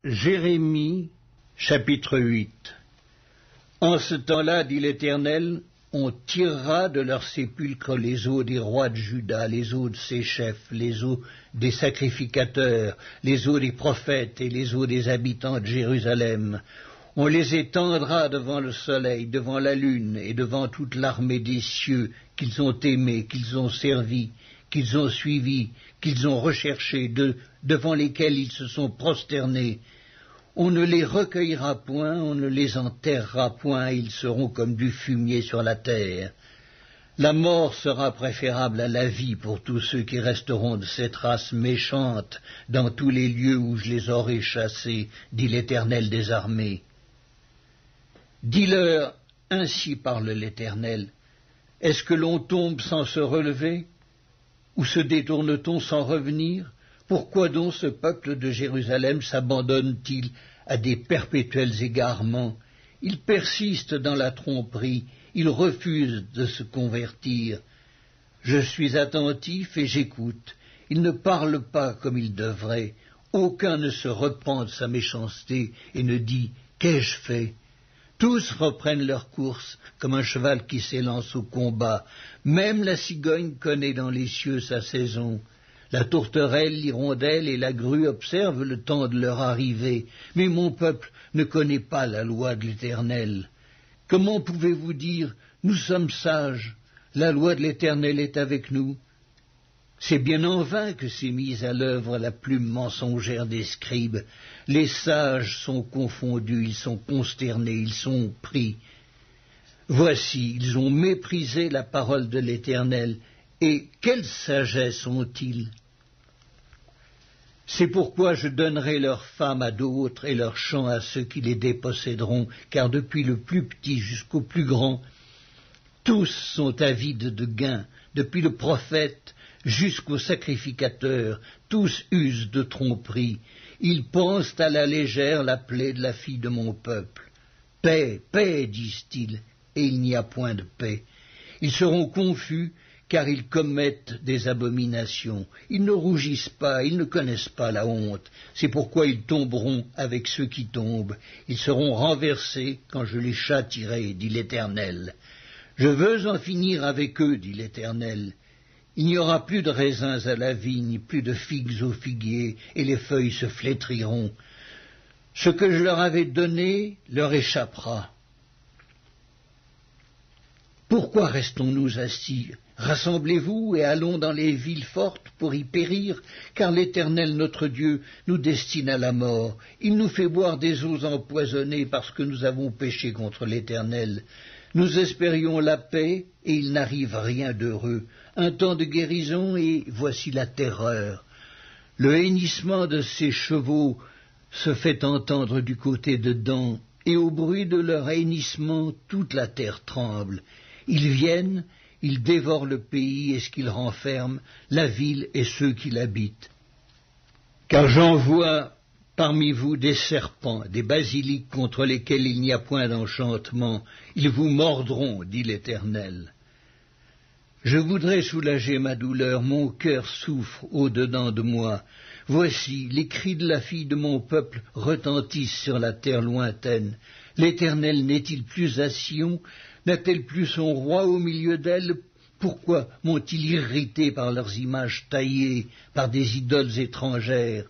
Jérémie, chapitre 8. En ce temps-là, dit l'Éternel, on tirera de leurs sépulcres les os des rois de Juda, les os de ses chefs, les os des sacrificateurs, les os des prophètes et les os des habitants de Jérusalem. On les étendra devant le soleil, devant la lune et devant toute l'armée des cieux qu'ils ont aimés, qu'ils ont servis, qu'ils ont suivis, qu'ils ont recherchés, devant lesquels ils se sont prosternés. On ne les recueillera point, on ne les enterrera point, ils seront comme du fumier sur la terre. La mort sera préférable à la vie pour tous ceux qui resteront de cette race méchante dans tous les lieux où je les aurai chassés, dit l'Éternel des armées. Dis-leur, ainsi parle l'Éternel, est-ce que l'on tombe sans se relever? Ou se détourne-t-on sans revenir? Pourquoi donc ce peuple de Jérusalem s'abandonne-t-il à des perpétuels égarements? Il persiste dans la tromperie, il refuse de se convertir. Je suis attentif et j'écoute. Il ne parle pas comme il devrait. Aucun ne se reprend de sa méchanceté et ne dit « Qu'ai-je fait ?» Tous reprennent leur course comme un cheval qui s'élance au combat. Même la cigogne connaît dans les cieux sa saison. La tourterelle, l'hirondelle et la grue observent le temps de leur arrivée. Mais mon peuple ne connaît pas la loi de l'Éternel. Comment pouvez-vous dire « Nous sommes sages, la loi de l'Éternel est avec nous » C'est bien en vain que s'est mise à l'œuvre la plume mensongère des scribes. Les sages sont confondus, ils sont consternés, ils sont pris. Voici, ils ont méprisé la parole de l'Éternel, et quelle sagesse ont-ils? C'est pourquoi je donnerai leurs femmes à d'autres et leurs champs à ceux qui les déposséderont, car depuis le plus petit jusqu'au plus grand, tous sont avides de gain, depuis le prophète jusqu'au sacrificateur, tous usent de tromperie. Ils pensent à la légère la plaie de la fille de mon peuple. Paix, paix, disent-ils, et il n'y a point de paix. Ils seront confus, car ils commettent des abominations. Ils ne rougissent pas, ils ne connaissent pas la honte. C'est pourquoi ils tomberont avec ceux qui tombent. Ils seront renversés quand je les châtierai, dit l'Éternel. Je veux en finir avec eux, dit l'Éternel. Il n'y aura plus de raisins à la vigne, plus de figues au figuier, et les feuilles se flétriront. Ce que je leur avais donné leur échappera. Pourquoi restons-nous assis? Rassemblez-vous et allons dans les villes fortes pour y périr, car l'Éternel notre Dieu nous destine à la mort. Il nous fait boire des eaux empoisonnées parce que nous avons péché contre l'Éternel. Nous espérions la paix, et il n'arrive rien d'heureux. Un temps de guérison, et voici la terreur. Le hennissement de ces chevaux se fait entendre du côté de Dan, et au bruit de leur hennissement, toute la terre tremble. Ils viennent, ils dévorent le pays et ce qu'il renferme, la ville et ceux qui l'habitent. Car j'envoie parmi vous des serpents, des basiliques contre lesquels il n'y a point d'enchantement. Ils vous mordront, dit l'Éternel. Je voudrais soulager ma douleur, mon cœur souffre au-dedans de moi. Voici, les cris de la fille de mon peuple retentissent sur la terre lointaine. L'Éternel n'est-il plus à Sion? N'a-t-elle plus son roi au milieu d'elle? Pourquoi m'ont-ils irrité par leurs images taillées, par des idoles étrangères?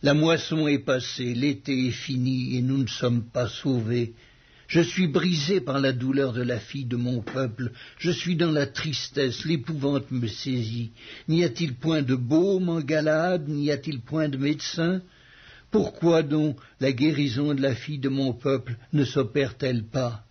La moisson est passée, l'été est fini, et nous ne sommes pas sauvés. Je suis brisé par la douleur de la fille de mon peuple, je suis dans la tristesse, l'épouvante me saisit. N'y a-t-il point de baume en Galaad, n'y a-t-il point de médecin? Pourquoi donc la guérison de la fille de mon peuple ne s'opère-t-elle pas?